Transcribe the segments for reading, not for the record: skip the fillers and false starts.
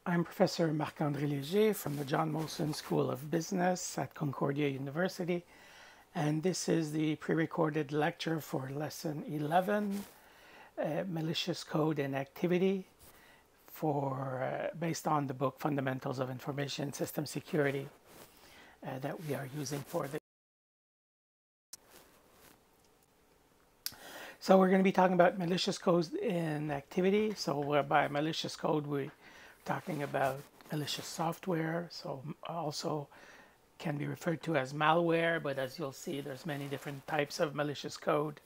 I'm Professor Marc-André Léger from the John Molson School of Business at Concordia University, and this is the pre-recorded lecture for Lesson 11, Malicious Code and Activity, based on the book Fundamentals of Information System Security that we are using for this. So we're going to be talking about malicious code and activity. So by malicious code, we're talking about malicious software. So also can be referred to as malware, but as you'll see, there's many different types of malicious code.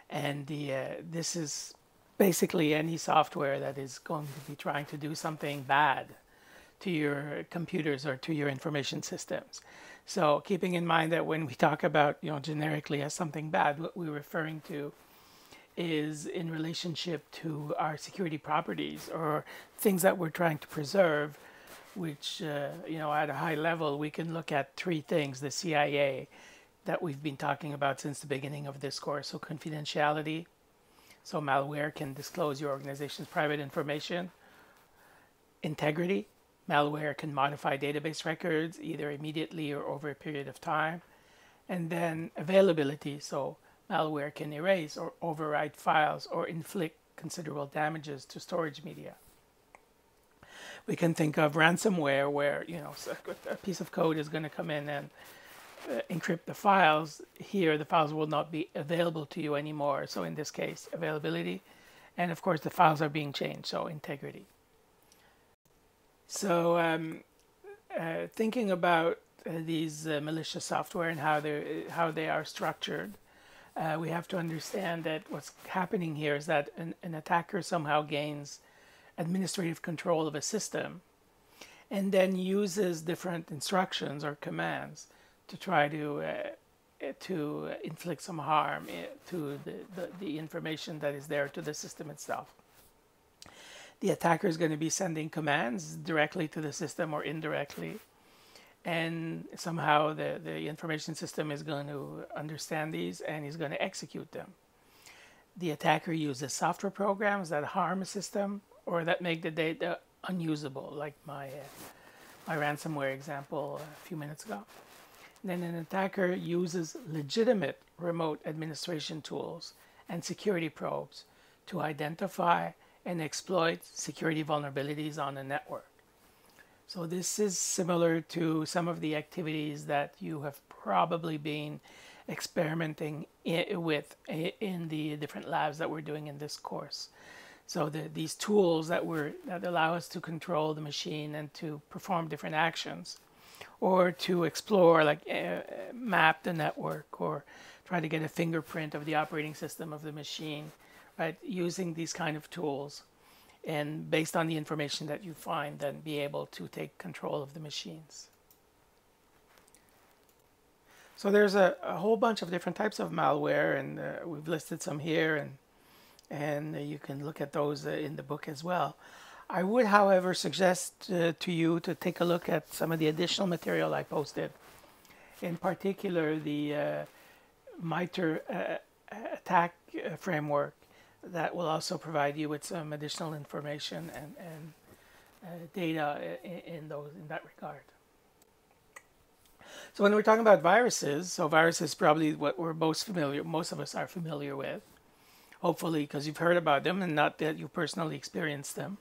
And this is basically any software that is going to be trying to do something bad to your computers or to your information systems. So keeping in mind that when we talk about, generically as something bad, what we're referring to is in relationship to our security properties or things that we're trying to preserve, which, at a high level, we can look at three things, the CIA that we've been talking about since the beginning of this course. So confidentiality, so malware can disclose your organization's private information. Integrity, malware can modify database records either immediately or over a period of time. And then availability, so malware can erase or overwrite files or inflict considerable damages to storage media. We can think of ransomware where, a piece of code is going to come in and encrypt the files. Here, the files will not be available to you anymore. So in this case, availability. And of course, the files are being changed, so integrity. So thinking about these malicious software and how they are structured, we have to understand that what's happening here is that an attacker somehow gains administrative control of a system and then uses different instructions or commands to try to inflict some harm to the information that is there to the system itself. The attacker is going to be sending commands directly to the system or indirectly, and somehow the information system is going to understand these and is going to execute them. The attacker uses software programs that harm a system or that make the data unusable, like my ransomware example a few minutes ago. Then an attacker uses legitimate remote administration tools and security probes to identify and exploit security vulnerabilities on a network. So this is similar to some of the activities that you have probably been experimenting with in the different labs that we're doing in this course. So these tools that allow us to control the machine and to perform different actions, or to explore, like map the network, or try to get a fingerprint of the operating system of the machine, right? Using these kind of tools. And based on the information that you find, then be able to take control of the machines. So there's a whole bunch of different types of malware, and we've listed some here, and you can look at those in the book as well. I would, however, suggest to you to take a look at some of the additional material I posted. In particular, the MITRE attack framework, that will also provide you with some additional information and data in that regard. So when we're talking about viruses, so viruses is probably what most of us are familiar with, hopefully because you've heard about them and not that you personally experienced them.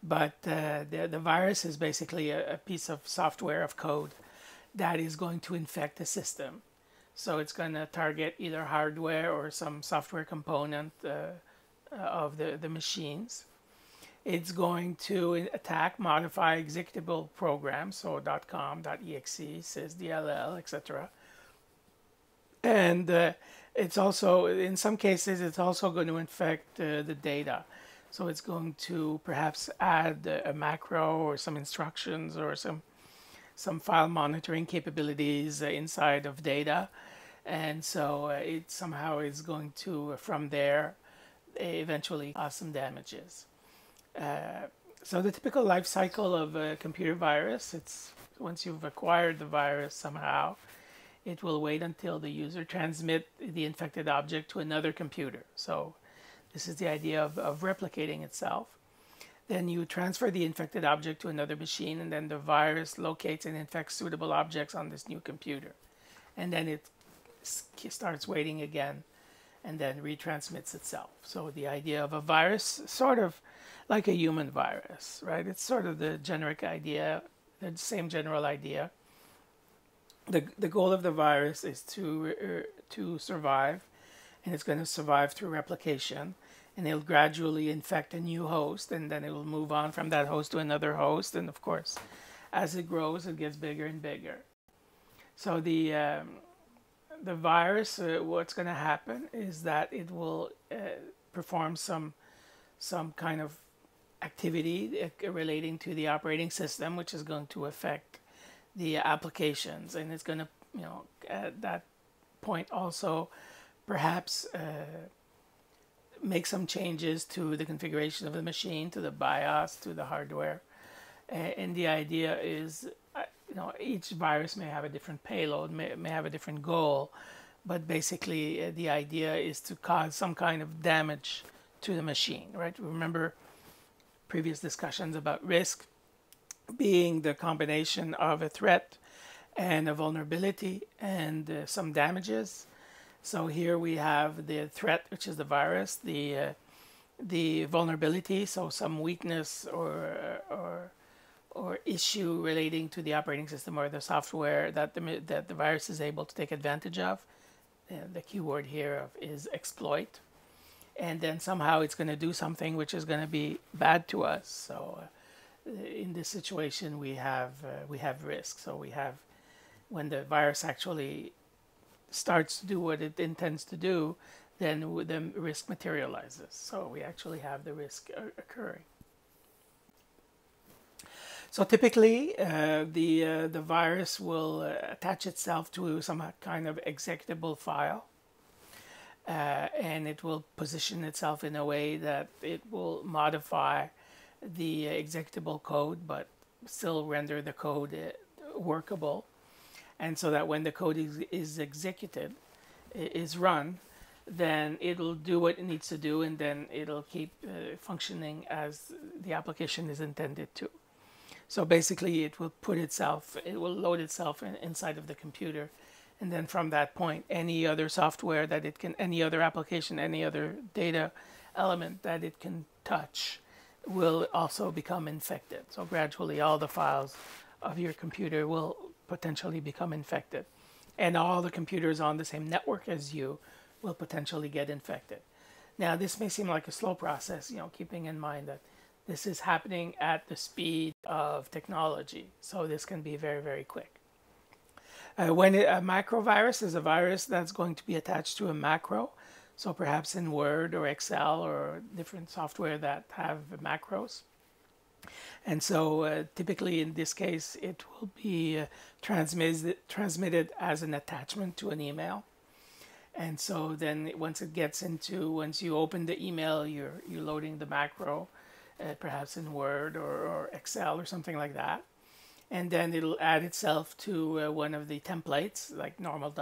But the virus is basically a piece of software, of code, that is going to infect a system. So it's going to target either hardware or some software component of the machines. It's going to attack, modify executable programs, so .com, .exe, sysdll, etc. And it's also, in some cases, it's also going to infect the data. So it's going to perhaps add a macro or some instructions or some file monitoring capabilities inside of data, and so it somehow is going to, from there, eventually cause some damages. So the typical life cycle of a computer virus, it's once you've acquired the virus somehow, it will wait until the user transmit the infected object to another computer. So this is the idea of replicating itself. Then you transfer the infected object to another machine, and then the virus locates and infects suitable objects on this new computer. And then it starts waiting again and then retransmits itself. So the idea of a virus, sort of like a human virus, right? It's sort of the generic idea, the same general idea. The goal of the virus is to survive, and it's going to survive through replication, and it'll gradually infect a new host, and then it will move on from that host to another host, and of course, as it grows, it gets bigger and bigger. So the virus, what's going to happen is that it will perform some kind of activity relating to the operating system, which is going to affect the applications, and it's going to, at that point also perhaps make some changes to the configuration of the machine, to the BIOS, to the hardware. And the idea is, each virus may have a different payload, may have a different goal, but basically the idea is to cause some kind of damage to the machine, right? Remember previous discussions about risk being the combination of a threat and a vulnerability and some damages. So here we have the threat, which is the virus, the vulnerability, so some weakness or issue relating to the operating system or the software that the virus is able to take advantage of. The keyword here is exploit. And then somehow it's going to do something which is going to be bad to us. So in this situation, we have risk. So we have, when the virus actually starts to do what it intends to do, then the risk materializes. So we actually have the risk occurring. So typically, the virus will attach itself to some kind of executable file, and it will position itself in a way that it will modify the executable code, but still render the code workable. And so that when the code is executed, is run, then it'll do what it needs to do, and then it'll keep functioning as the application is intended to. So basically, it will load itself inside of the computer, and then from that point, any other software that it can, any other application, any other data element that it can touch will also become infected. So gradually, all the files of your computer will potentially become infected, and all the computers on the same network as you will potentially get infected. Now, this may seem like a slow process, keeping in mind that this is happening at the speed of technology. So this can be very, very quick. When a macro virus is a virus that's going to be attached to a macro, so perhaps in Word or Excel or different software that have macros. And so typically in this case, it will be transmitted as an attachment to an email. And so then once you open the email, you're loading the macro, perhaps in Word or Excel or something like that. And then it'll add itself to one of the templates, like normal ...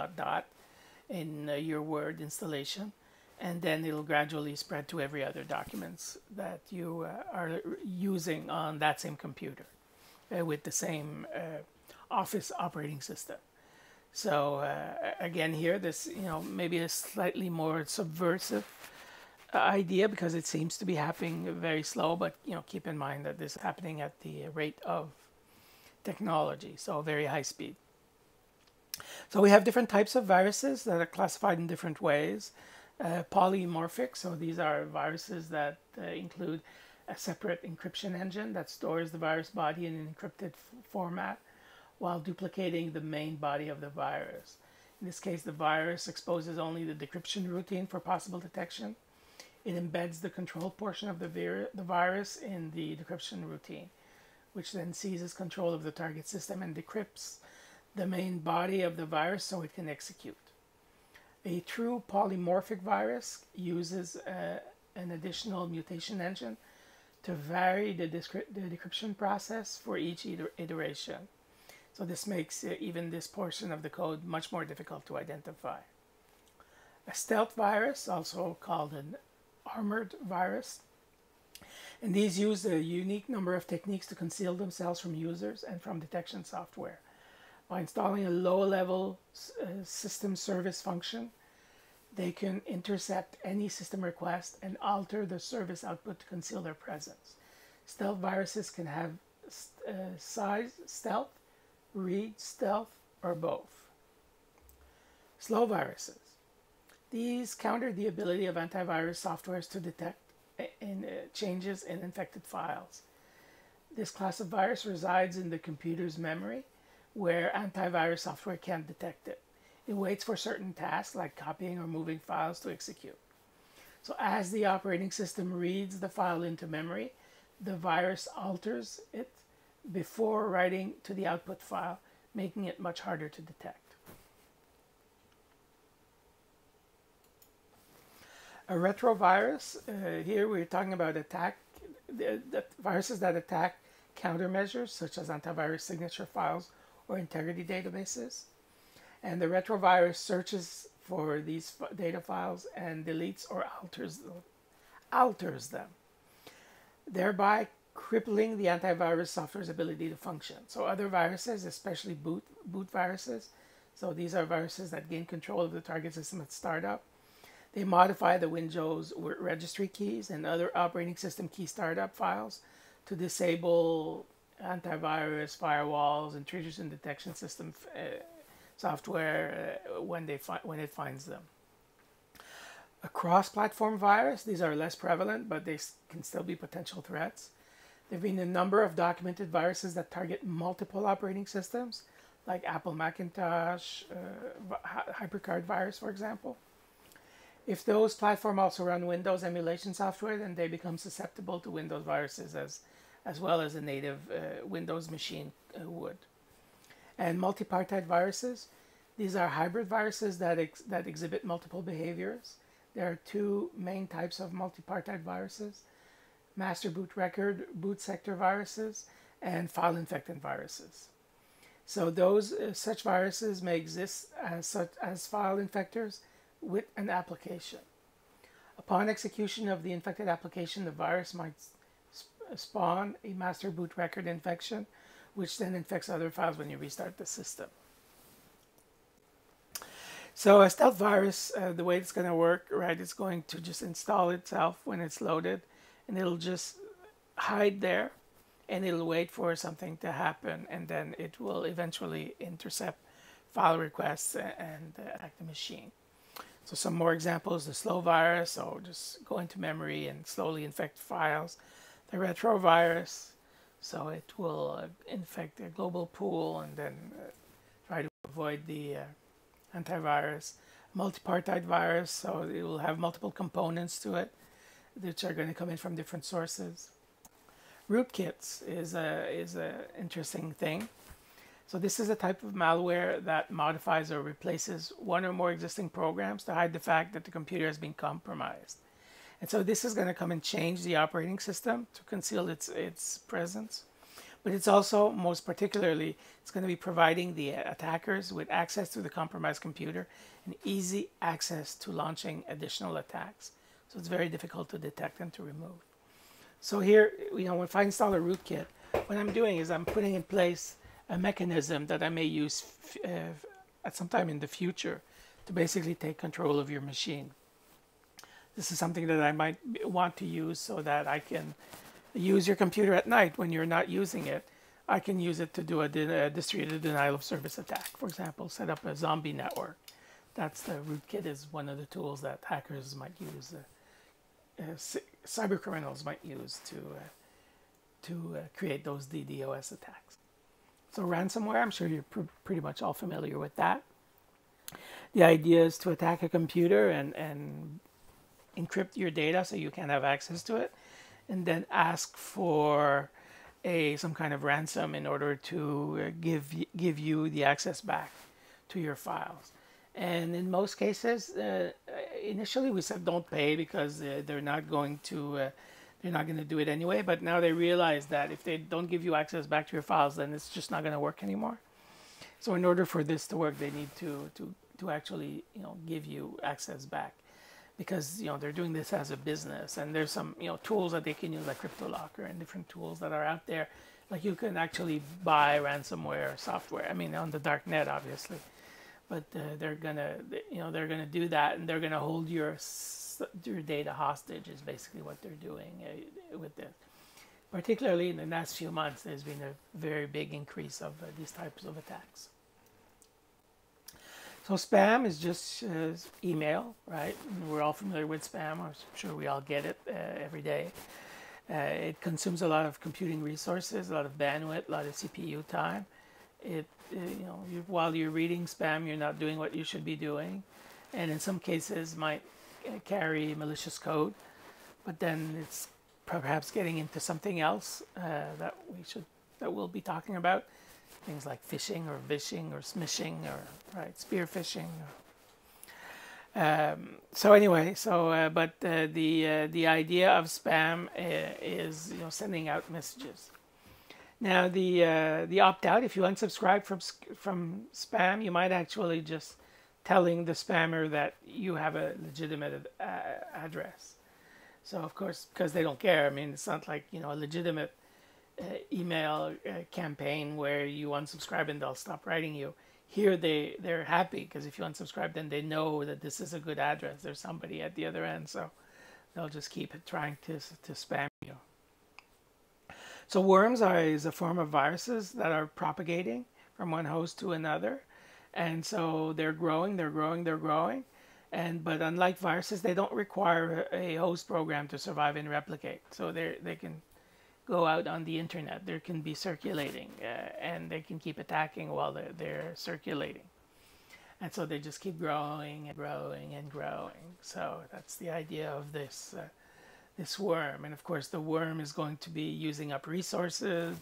in your Word installation. And then it'll gradually spread to every other documents that you are using on that same computer with the same Office operating system. So again here, this maybe a slightly more subversive idea, because it seems to be happening very slow, but keep in mind that this is happening at the rate of technology, so very high speed. So we have different types of viruses that are classified in different ways. Polymorphic, so these are viruses that include a separate encryption engine that stores the virus body in an encrypted format while duplicating the main body of the virus. In this case, the virus exposes only the decryption routine for possible detection. It embeds the control portion of the virus in the decryption routine, which then seizes control of the target system and decrypts the main body of the virus so it can execute. A true polymorphic virus uses an additional mutation engine to vary the decryption process for each iteration. So this makes even this portion of the code much more difficult to identify. A stealth virus, also called an armored virus, And these use a unique number of techniques to conceal themselves from users and from detection software. By installing a low-level system service function, they can intercept any system request and alter the service output to conceal their presence. Stealth viruses can have size stealth, read stealth, or both. Slow viruses. These counter the ability of antivirus softwares to detect changes in infected files. This class of virus resides in the computer's memory, where antivirus software can't detect it. It waits for certain tasks like copying or moving files to execute. So as the operating system reads the file into memory, the virus alters it before writing to the output file, making it much harder to detect. A retrovirus, here we're talking about the viruses that attack countermeasures such as antivirus signature files or integrity databases. And the retrovirus searches for these data files and deletes or alters them, thereby crippling the antivirus software's ability to function. So other viruses, especially boot viruses, so these are viruses that gain control of the target system at startup. They modify the Windows registry keys and other operating system key startup files to disable antivirus, firewalls, intrusion detection system software when it finds them. A cross-platform virus, these are less prevalent, but they can still be potential threats. There have been a number of documented viruses that target multiple operating systems, like Apple Macintosh, HyperCard virus, for example. If those platforms also run Windows emulation software, then they become susceptible to Windows viruses as well as a native Windows machine would. And multipartite viruses, these are hybrid viruses that exhibit multiple behaviors. There are two main types of multipartite viruses: master boot record, boot sector viruses, and file infected viruses. So those such viruses may exist as file infectors with an application. Upon execution of the infected application, the virus might spawn a master boot record infection, which then infects other files when you restart the system. So a stealth virus, the way it's going to work, right, it's going to just install itself when it's loaded, and it'll just hide there, and it'll wait for something to happen, and then it will eventually intercept file requests and attack the machine. So some more examples: the slow virus, so just go into memory and slowly infect files. The retrovirus, so it will infect a global pool and then try to avoid the antivirus. Multipartite virus, so it will have multiple components to it, which are going to come in from different sources. Rootkits is a interesting thing. So this is a type of malware that modifies or replaces one or more existing programs to hide the fact that the computer has been compromised. And so this is going to come and change the operating system to conceal its presence. But it's also, most particularly, it's going to be providing the attackers with access to the compromised computer and easy access to launching additional attacks. So it's very difficult to detect and to remove. So here, if I install a rootkit, what I'm doing is I'm putting in place a mechanism that I may use at some time in the future to basically take control of your machine. This is something that I might want to use so that I can use your computer at night when you're not using it. I can use it to do a distributed denial of service attack. For example, set up a zombie network. That's the rootkit is one of the tools that hackers might use, cyber criminals might use to create those DDoS attacks. So ransomware, I'm sure you're pretty much all familiar with that. The idea is to attack a computer and encrypt your data so you can't have access to it, and then ask for some kind of ransom in order to give you the access back to your files. And in most cases, initially we said don't pay because they're not going to do it anyway. But now they realize that if they don't give you access back to your files, then it's just not going to work anymore. So in order for this to work, they need to actually give you access back. because they're doing this as a business, and there's some tools that they can use, like CryptoLocker and different tools that are out there. Like you can actually buy ransomware software. I mean, on the dark net, obviously, but they're gonna do that, and they're gonna hold your data hostage. Is basically what they're doing with this. Particularly in the last few months, there's been a very big increase of these types of attacks. So spam is just email, right? We're all familiar with spam. I'm sure we all get it every day. It consumes a lot of computing resources, a lot of bandwidth, a lot of CPU time. While you're reading spam, you're not doing what you should be doing, and in some cases might carry malicious code. But then it's perhaps getting into something else that we'll be talking about. Things like phishing or vishing or smishing or spear phishing. So anyway, but the idea of spam is sending out messages. Now the opt out, if you unsubscribe from spam, you might actually just telling the spammer that you have a legitimate address. So of course, because they don't care. I mean, it's not like a legitimate email campaign where you unsubscribe and they'll stop writing you. Here they're happy because if you unsubscribe, then they know that this is a good address. There's somebody at the other end, so they'll just keep trying to spam you. So worms is a form of viruses that are propagating from one host to another, and so they're growing. But unlike viruses, they don't require a host program to survive and replicate. So they can go out on the internet. They can be circulating, and they can keep attacking while they're circulating. And so they just keep growing and growing and growing. So that's the idea of this worm. And of course, the worm is going to be using up resources.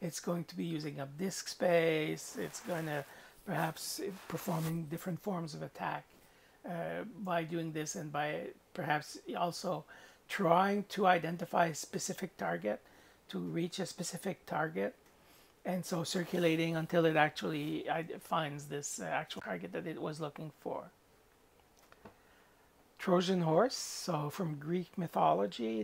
It's going to be using up disk space. It's going to perhaps performing different forms of attack by doing this, and by perhaps also trying to identify a specific target, to reach a specific target, and so circulating until it actually finds this actual target that it was looking for. Trojan Horse, so from Greek mythology,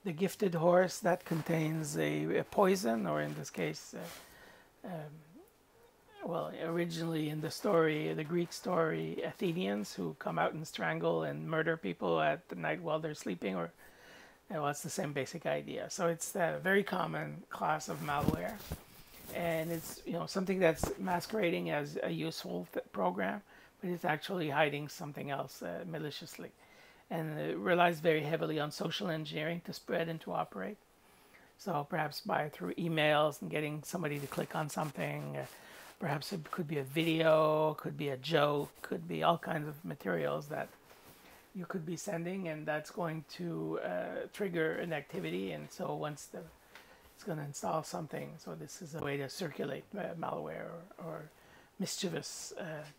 the gifted horse that contains a poison, or in this case, originally in the Greek story, Athenians who come out and strangle and murder people at the night while they're sleeping, or it's the same basic idea. So it's a very common class of malware, and it's something that's masquerading as a useful program, but it's actually hiding something else maliciously, and it relies very heavily on social engineering to spread and to operate. So perhaps through emails and getting somebody to click on something. Perhaps it could be a video, could be a joke, could be all kinds of materials that you could be sending, and that's going to trigger an activity. And so once it's going to install something. So this is a way to circulate malware or mischievous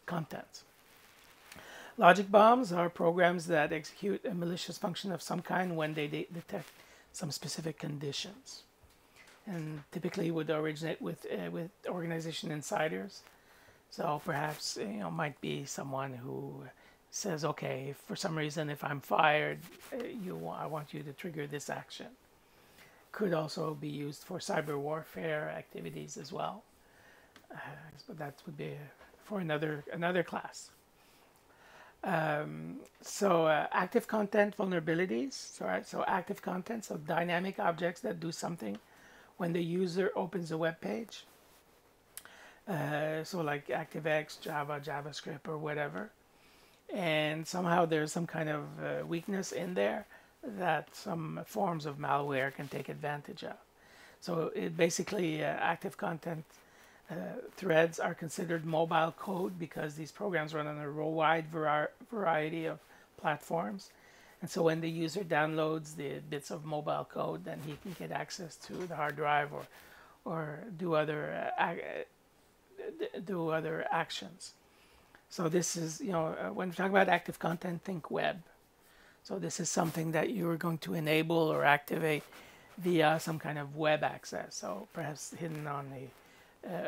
content. Logic bombs are programs that execute a malicious function of some kind when they detect some specific conditions, and typically would originate with organization insiders. So perhaps might be someone who says, okay, for some reason, if I'm fired, I want you to trigger this action. Could also be used for cyber warfare activities as well, but that would be for another class. Active content vulnerabilities. So active content, so dynamic objects that do something when the user opens a web page. So like ActiveX, Java, JavaScript, or whatever. And somehow there's some kind of weakness in there that some forms of malware can take advantage of. So it basically active content threads are considered mobile code because these programs run on a wide variety of platforms. And so when the user downloads the bits of mobile code, then he can get access to the hard drive or do other actions. So this is, when we talk about active content, think web. So this is something that you are going to enable or activate via some kind of web access. So perhaps hidden on a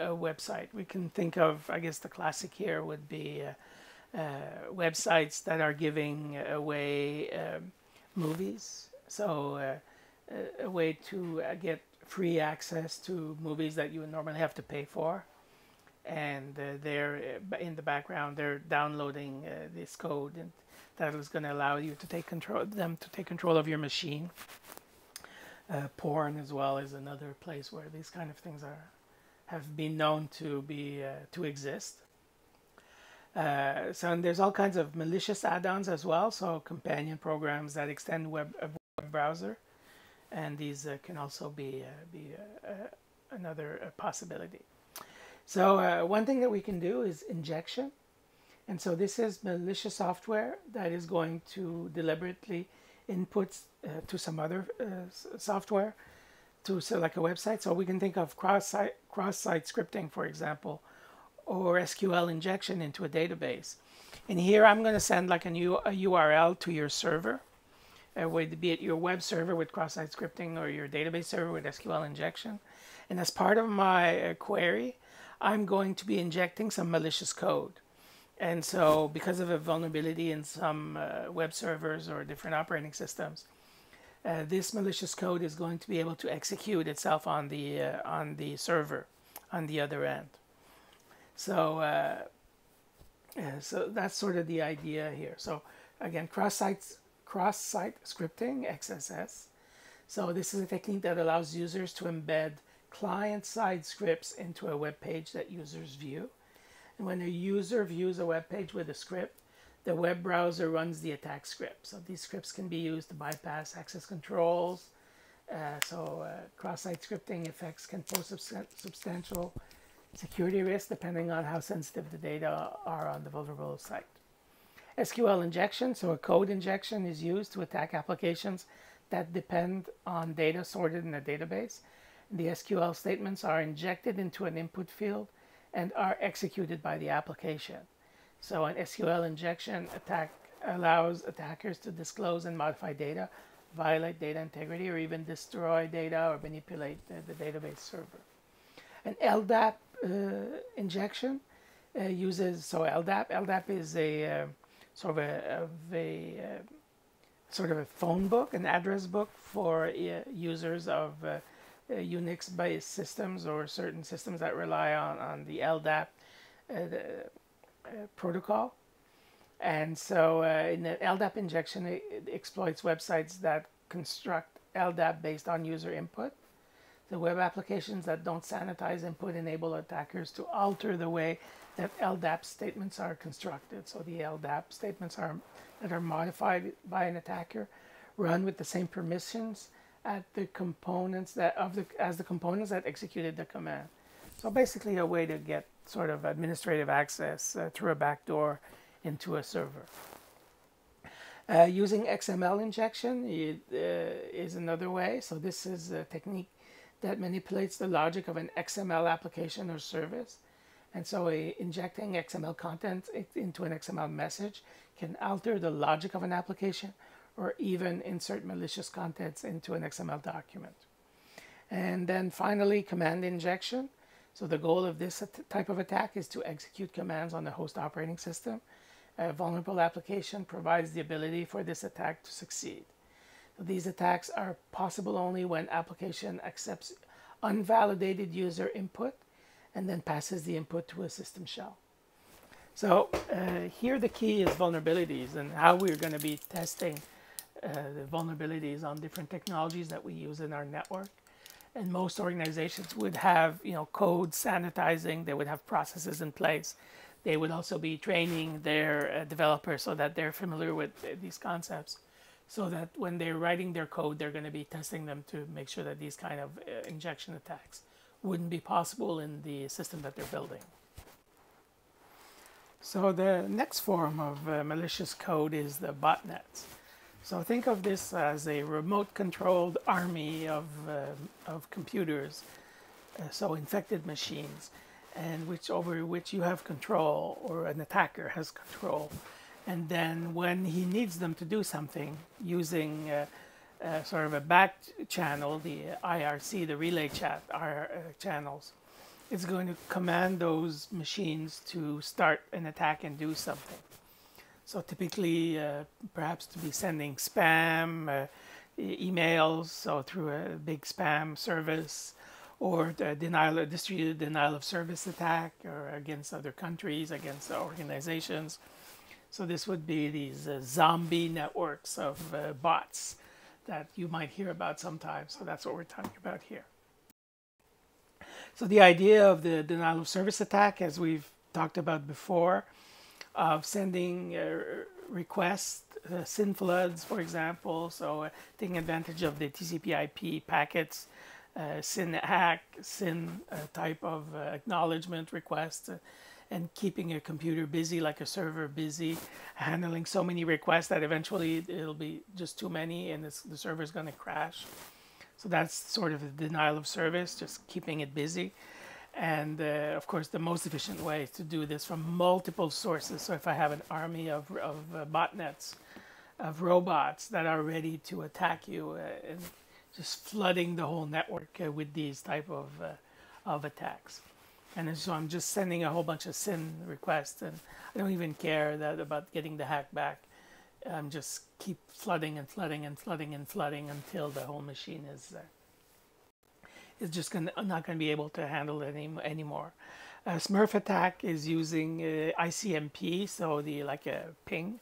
website. We can think of, I guess the classic here would be websites that are giving away movies. So a way to get free access to movies that you would normally have to pay for. And they're in the background, they're downloading this code, and that is going to allow you to take control of your machine. Porn as well is another place where these kind of things have been known to exist. So and there's all kinds of malicious add-ons as well. So companion programs that extend a web browser, and these can also be another possibility. So one thing that we can do is injection. And so this is malicious software that is going to deliberately input to some other software to select a website. So we can think of cross-site scripting, for example, or SQL injection into a database. And here I'm going to send like a URL to your server, be it your web server with cross-site scripting or your database server with SQL injection. And as part of my query, I'm going to be injecting some malicious code. And so because of a vulnerability in some web servers or different operating systems, this malicious code is going to be able to execute itself on the server on the other end. So so that's sort of the idea here. So again, cross-site scripting, XSS. So this is a technique that allows users to embed client-side scripts into a web page that users view. And when a user views a web page with a script, the web browser runs the attack script. So these scripts can be used to bypass access controls. Cross-site scripting effects can pose substantial security risks depending on how sensitive the data are on the vulnerable site. SQL injection, so a code injection, is used to attack applications that depend on data sorted in a database. The SQL statements are injected into an input field and are executed by the application. So an SQL injection attack allows attackers to disclose and modify data, violate data integrity, or even destroy data or manipulate the database server. An LDAP injection uses, so LDAP is a sort of a phone book, an address book for users of Unix-based systems or certain systems that rely on the LDAP protocol. And so in the LDAP injection, it exploits websites that construct LDAP based on user input. The web applications that don't sanitize input enable attackers to alter the way that LDAP statements are constructed. So the LDAP statements that are modified by an attacker run with the same permissions as the components that executed the command. So basically a way to get sort of administrative access through a backdoor into a server. Using XML injection is another way. So this is a technique that manipulates the logic of an XML application or service. And so injecting XML content into an XML message can alter the logic of an application or even insert malicious contents into an XML document. And then finally, command injection. So the goal of this type of attack is to execute commands on the host operating system. A vulnerable application provides the ability for this attack to succeed. So these attacks are possible only when application accepts unvalidated user input and then passes the input to a system shell. So here the key is vulnerabilities and how we're going to be testing the vulnerabilities on different technologies that we use in our network. And most organizations would have, code sanitizing. They would have processes in place. They would also be training their developers so that they're familiar with these concepts, so that when they're writing their code, they're going to be testing them to make sure that these kind of injection attacks wouldn't be possible in the system that they're building. So the next form of malicious code is the botnets. So think of this as a remote-controlled army of computers, so infected machines, and over which you have control, or an attacker has control. And then when he needs them to do something, using sort of a back channel, the IRC, the relay chat channels, it's going to command those machines to start an attack and do something. So typically, perhaps to be sending spam emails, so through a big spam service, or distributed denial of service attack, or against other countries, against organizations. So this would be these zombie networks of bots that you might hear about sometimes. So that's what we're talking about here. So the idea of the denial of service attack, as we've talked about before, of sending requests, SYN floods, for example, so taking advantage of the TCP/IP packets, SYN hack, SYN type of acknowledgement request, and keeping a computer busy, like a server busy, handling so many requests that eventually it'll be just too many and the server is going to crash. So that's sort of a denial of service, just keeping it busy. And of course, the most efficient way is to do this from multiple sources. So if I have an army of botnets, of robots that are ready to attack you, and just flooding the whole network with these type of attacks. And so I'm just sending a whole bunch of SYN requests, and I don't even care about getting the hack back. I'm just keep flooding and flooding and flooding and flooding until the whole machine is just not going to be able to handle it anymore. Smurf Attack is using ICMP, so like a ping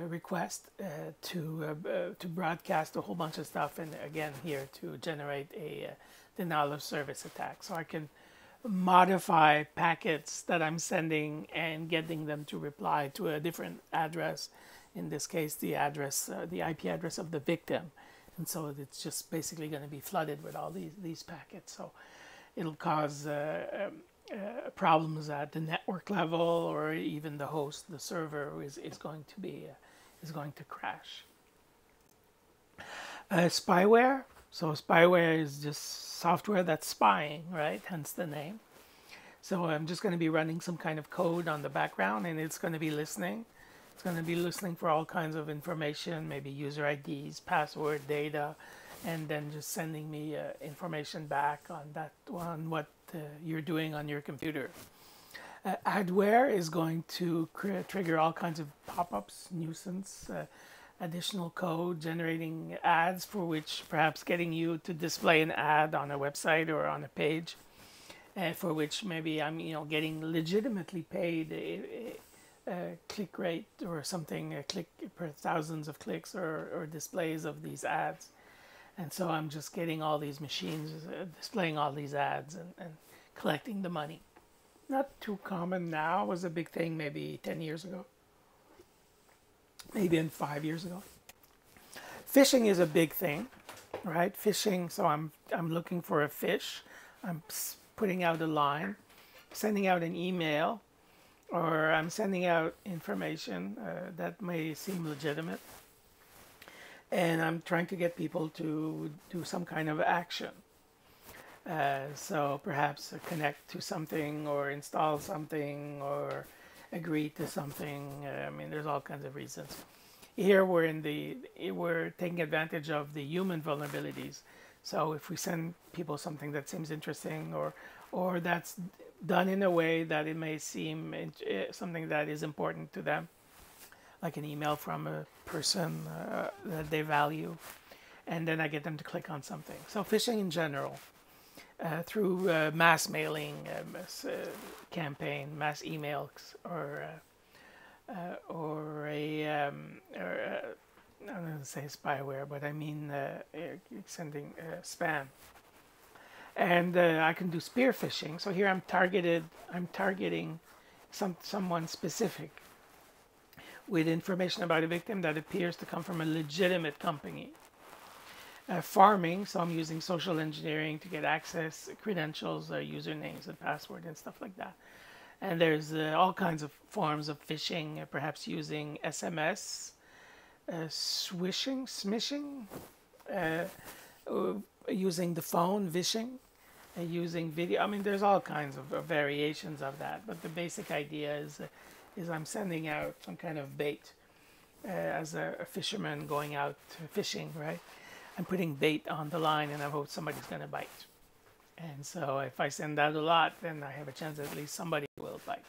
request to broadcast a whole bunch of stuff, and again here to generate a denial of service attack. So I can modify packets that I'm sending and getting them to reply to a different address. In this case, the IP address of the victim. And so it's just basically going to be flooded with all these packets. So it'll cause problems at the network level, or even the host, the server is going to crash. Spyware. So spyware is just software that's spying, right? Hence the name. So I'm just going to be running some kind of code on the background, and it's going to be listening. It's going to be listening for all kinds of information, maybe user IDs, password, data, and then just sending me information back on what you're doing on your computer. Adware is going to trigger all kinds of pop-ups, nuisance, additional code, generating ads, for which perhaps getting you to display an ad on a website or on a page, for which maybe I'm getting legitimately paid click rate or something, a click per thousands of clicks or displays of these ads. And so I'm just getting all these machines displaying all these ads and collecting the money. Not too common now. It was a big thing maybe 10 years ago. Maybe 5 years ago. Phishing is a big thing, right? Phishing, so I'm looking for a fish. I'm putting out a line, sending out an email, or I'm sending out information that may seem legitimate. And I'm trying to get people to do some kind of action. So perhaps connect to something, or install something, or agree to something. I mean, there's all kinds of reasons. Here we're taking advantage of the human vulnerabilities. So if we send people something that seems interesting, or that's done in a way that it may seem something that is important to them, like an email from a person that they value, and then I get them to click on something. So phishing in general, through mass mailing campaign, mass emails, or I'm going to say spyware, but I mean sending spam. And I can do spear phishing. So here I'm targeting someone specific with information about a victim that appears to come from a legitimate company. Farming, so I'm using social engineering to get access, credentials, usernames and password and stuff like that. And there's all kinds of forms of phishing, perhaps using SMS, smishing, using the phone, vishing, using video. I mean, there's all kinds of variations of that, but the basic idea is I'm sending out some kind of bait as a fisherman going out fishing, right? I'm putting bait on the line and I hope somebody's going to bite. And so if I send out a lot, then I have a chance that at least somebody will bite.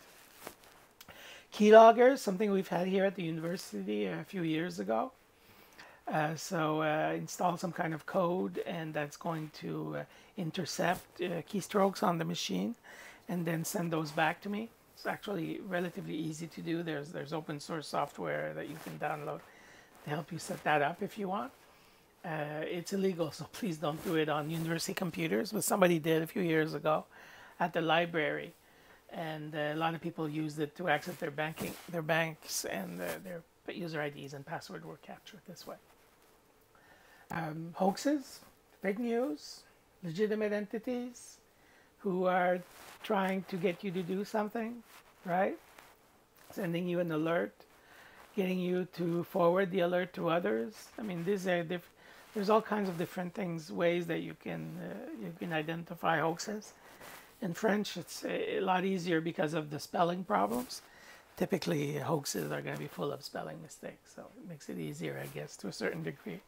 Keyloggers, something we've had here at the university a few years ago. Install some kind of code, and that's going to intercept keystrokes on the machine and then send those back to me. It's actually relatively easy to do. There's open source software that you can download to help you set that up if you want. It's illegal, so please don't do it on university computers, but somebody did a few years ago at the library, and a lot of people used it to access their banks, and their user IDs and password were captured this way. Hoaxes, fake news, legitimate entities who are trying to get you to do something, right? Sending you an alert, getting you to forward the alert to others. I mean, these are there's all kinds of different ways that you can identify hoaxes. In French, it's a lot easier because of the spelling problems. Typically, hoaxes are going to be full of spelling mistakes, so it makes it easier, I guess, to a certain degree.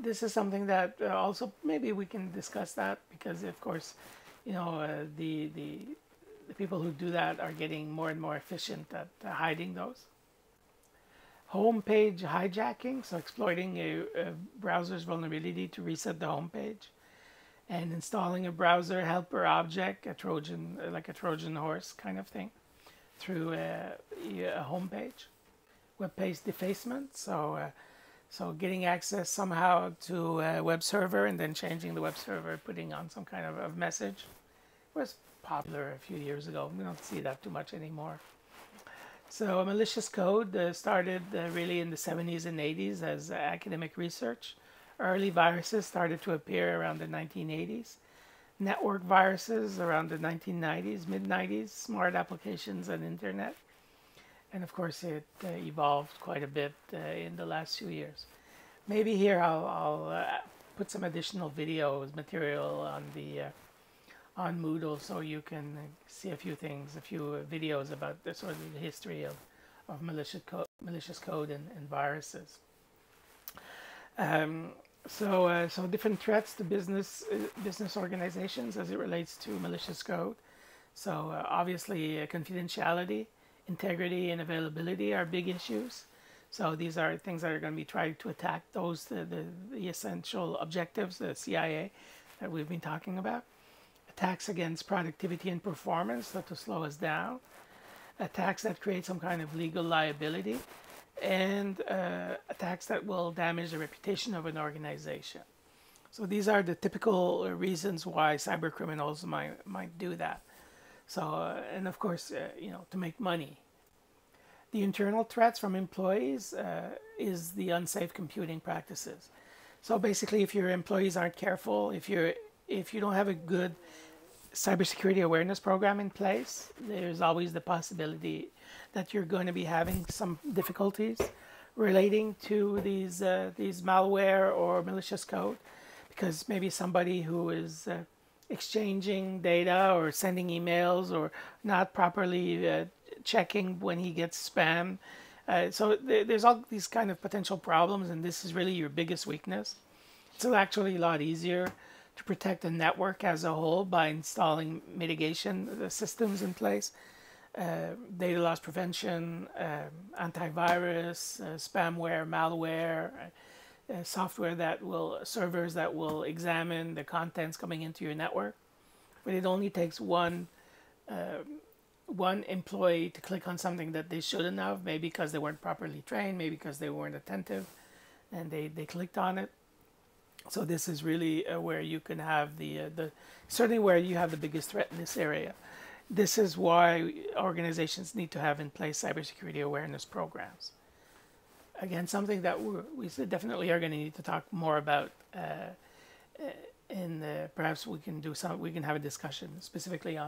This is something that also maybe we can discuss that, because of course, the people who do that are getting more and more efficient at hiding those. Home page hijacking, so exploiting a browser's vulnerability to reset the home page, and installing a browser helper object, like a Trojan Horse kind of thing, through a home page. Web page defacement, so getting access somehow to a web server and then changing the web server, putting on some kind of message. It was popular a few years ago. We don't see that too much anymore. So malicious code started really in the 70s and 80s as academic research. Early viruses started to appear around the 1980s. Network viruses around the 1990s, mid-90s, smart applications and internet. And of course, it evolved quite a bit in the last few years. Maybe here I'll put some additional material on Moodle, so you can see a few videos about the sort of the history of malicious code and viruses. So different threats to business organizations as it relates to malicious code. So obviously confidentiality, integrity, and availability are big issues. So these are things that are going to be trying to attack the essential objectives, the CIA, that we've been talking about. Attacks against productivity and performance, so to slow us down. Attacks that create some kind of legal liability. And attacks that will damage the reputation of an organization. So these are the typical reasons why cyber criminals might do that. So, and of course, to make money. The internal threats from employees is the unsafe computing practices. So basically, if your employees aren't careful, if you don't have a good cybersecurity awareness program in place, there's always the possibility that you're going to be having some difficulties relating to these malware or malicious code, because maybe somebody who is exchanging data or sending emails or not properly checking when he gets spam. So there's all these kind of potential problems, and this is really your biggest weakness. It's actually a lot easier to protect the network as a whole by installing mitigation systems in place. Data loss prevention, antivirus, spamware, malware, servers that will examine the contents coming into your network. But it only takes one employee to click on something that they shouldn't have, maybe because they weren't properly trained, maybe because they weren't attentive, and they clicked on it. So this is really where you can have certainly where you have the biggest threat in this area. This is why organizations need to have in place cybersecurity awareness programs. Again, something that we definitely are going to need to talk more about, and perhaps we can have a discussion specifically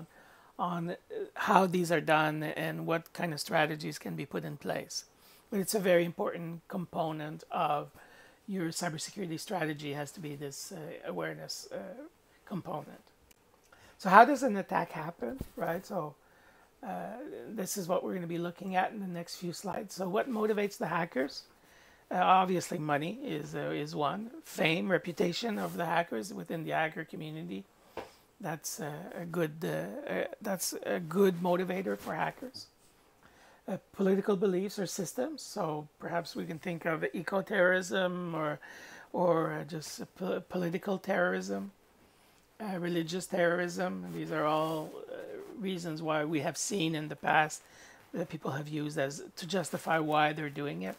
on how these are done and what kind of strategies can be put in place. But it's a very important component of your cybersecurity strategy, has to be this awareness component. So how does an attack happen, right? So this is what we're going to be looking at in the next few slides. So what motivates the hackers? Obviously money is one. Fame, reputation of the hackers within the hacker community. That's a good motivator for hackers. Political beliefs or systems. So perhaps we can think of eco-terrorism or just political terrorism, religious terrorism. These are all reasons why we have seen in the past that people have used as to justify why they're doing it.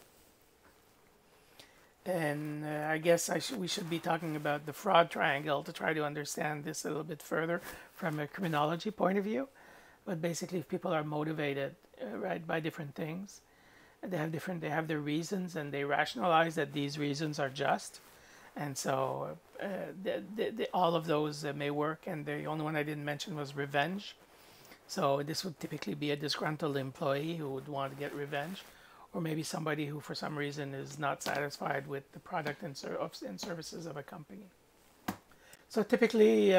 And I guess we should be talking about the fraud triangle to try to understand this a little bit further from a criminology point of view. But basically, if people are motivated, right, by different things, they have their reasons, and they rationalize that these reasons are just, and so all of those may work. And the only one I didn't mention was revenge. So this would typically be a disgruntled employee who would want to get revenge, or maybe somebody who for some reason is not satisfied with the product and services of a company. So typically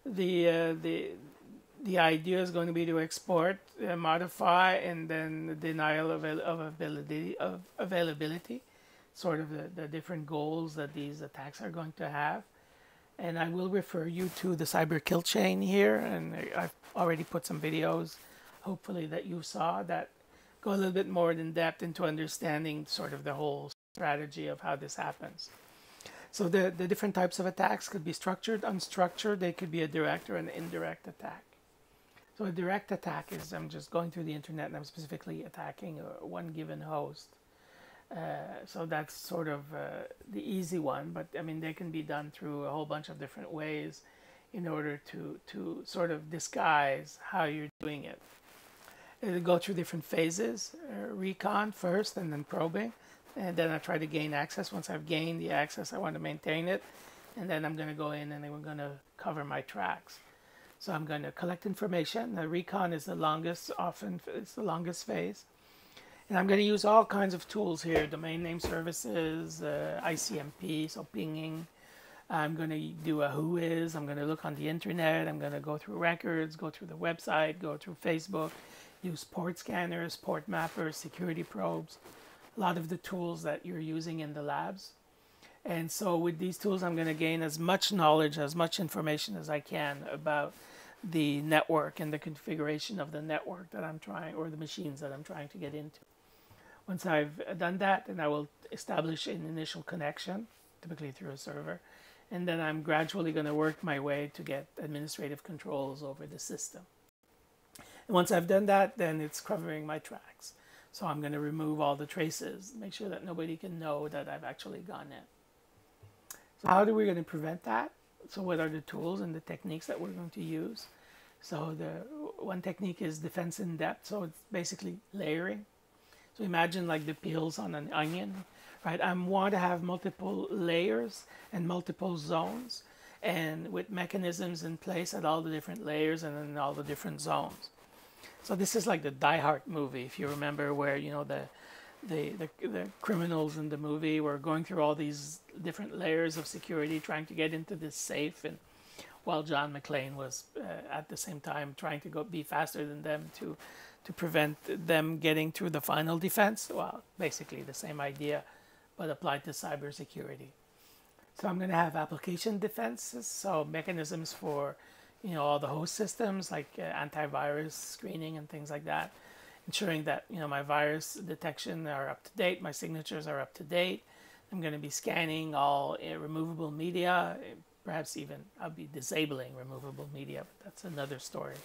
the idea is going to be to export, modify, and then denial of availability, sort of the different goals that these attacks are going to have. And I will refer you to the cyber kill chain here, and I've already put some videos, hopefully, that you saw that go a little bit more in depth into understanding sort of the whole strategy of how this happens. So the different types of attacks could be structured, unstructured. They could be a direct or an indirect attack. So a direct attack is I'm just going through the internet and I'm specifically attacking one given host. So that's sort of the easy one, but I mean they can be done through a whole bunch of different ways in order to sort of disguise how you're doing it. It'll go through different phases, recon first and then probing, and then I try to gain access. Once I've gained the access, I want to maintain it, and then I'm going to go in and then we're going to cover my tracks. So I'm going to collect information. The recon is the longest, often it's the longest phase. And I'm going to use all kinds of tools here, domain name services, ICMP, so pinging. I'm going to do a whois. I'm going to look on the internet. I'm going to go through records, go through the website, go through Facebook, use port scanners, port mappers, security probes, a lot of the tools that you're using in the labs. And so with these tools, I'm going to gain as much knowledge, as much information as I can about the network and the configuration of the network that I'm trying, or the machines that I'm trying to get into. Once I've done that, then I will establish an initial connection, typically through a server. And then I'm gradually going to work my way to get administrative controls over the system. And once I've done that, then it's covering my tracks. So I'm going to remove all the traces, make sure that nobody can know that I've actually gone in. So how are we going to prevent that? So what are the tools and the techniques that we're going to use? So the one technique is defense in depth. So it's basically layering. So imagine like the peels on an onion, right? I want to have multiple layers and multiple zones, and with mechanisms in place at all the different layers and in all the different zones. So this is like the Die Hard movie, if you remember, where, you know, the criminals in the movie were going through all these different layers of security trying to get into this safe, and while John McClane was at the same time trying to be faster than them to prevent them getting through the final defense. Well, basically the same idea, but applied to cybersecurity. So I'm going to have application defenses, so mechanisms for, you know, all the host systems, like antivirus screening and things like that, ensuring that, you know, my virus detection are up to date, my signatures are up to date. I'm going to be scanning all removable media, perhaps even I'll be disabling removable media, but that's another story.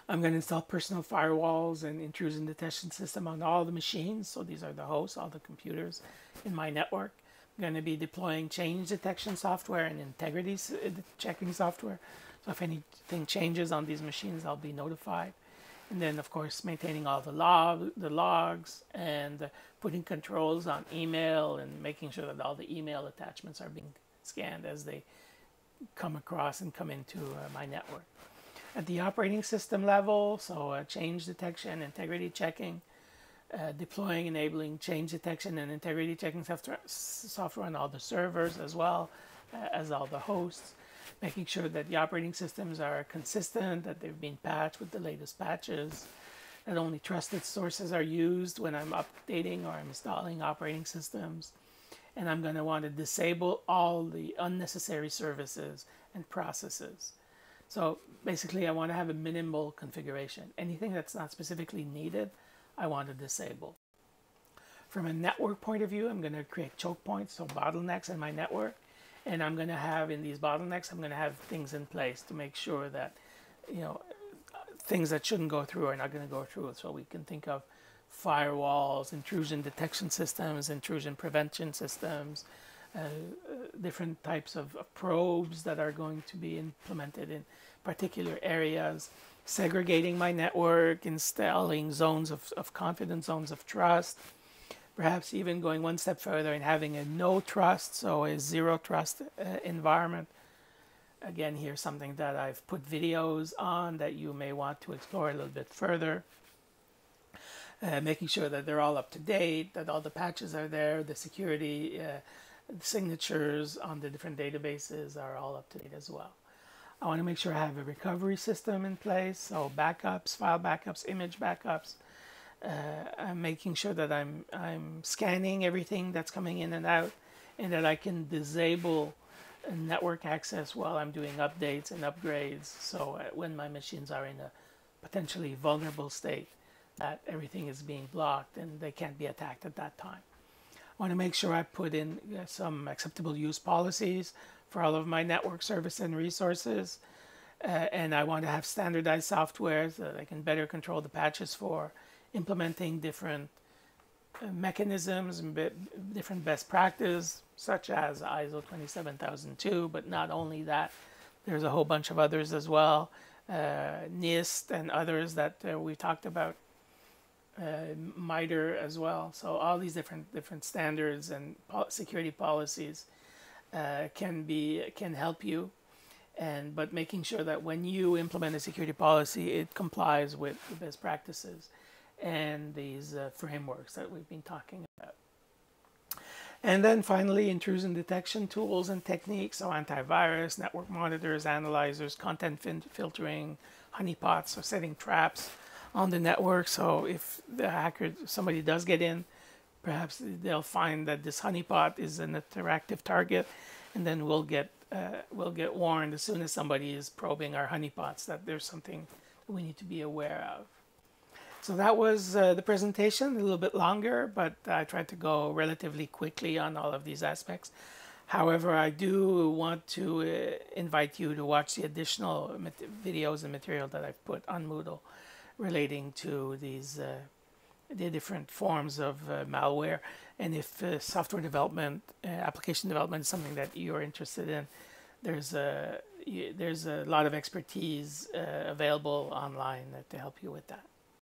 I'm going to install personal firewalls and intrusion detection system on all the machines. So these are the hosts, all the computers in my network. I'm going to be deploying change detection software and integrity checking software. So if anything changes on these machines, I'll be notified. And then, of course, maintaining all the logs and putting controls on email and making sure that all the email attachments are being scanned as they come across and come into my network. At the operating system level, so change detection, integrity checking, deploying, enabling change detection and integrity checking software on all the servers as well as all the hosts, making sure that the operating systems are consistent, that they've been patched with the latest patches, that only trusted sources are used when I'm updating or I'm installing operating systems, and I'm going to want to disable all the unnecessary services and processes. So basically I want to have a minimal configuration. Anything that's not specifically needed, I want to disable. From a network point of view, I'm going to create choke points, so bottlenecks in my network. And I'm going to have, in these bottlenecks, I'm going to have things in place to make sure that, things that shouldn't go through are not going to go through. So we can think of firewalls, intrusion detection systems, intrusion prevention systems, different types of probes that are going to be implemented in particular areas, segregating my network, installing zones of confidence, zones of trust, perhaps even going one step further and having a no trust, so a zero trust environment. Again, here's something that I've put videos on that you may want to explore a little bit further. Making sure that they're all up to date, that all the patches are there, the security signatures on the different databases are all up to date as well. I want to make sure I have a recovery system in place, so backups, file backups, image backups. I'm making sure that I'm scanning everything that's coming in and out, and that I can disable network access while I'm doing updates and upgrades, so when my machines are in a potentially vulnerable state, that everything is being blocked and they can't be attacked at that time. I want to make sure I put in some acceptable use policies for all of my network service and resources, and I want to have standardized software so that I can better control the patches for implementing different mechanisms and different best practice, such as ISO 27002, but not only that, there's a whole bunch of others as well, NIST and others that we talked about, MITRE as well. So all these different standards and security policies can help you, but making sure that when you implement a security policy, it complies with the best practices and these frameworks that we've been talking about. And then finally, intrusion detection tools and techniques, so antivirus, network monitors, analyzers, content filtering, honeypots, so setting traps on the network. So if the hacker, somebody does get in, perhaps they'll find that this honeypot is an interactive target, and then we'll get warned as soon as somebody is probing our honeypots that there's something we need to be aware of. So that was the presentation, a little bit longer, but I tried to go relatively quickly on all of these aspects. However, I do want to invite you to watch the additional videos and material that I've put on Moodle relating to these the different forms of malware. And if software development, application development is something that you're interested in, there's a lot of expertise available online to help you with that.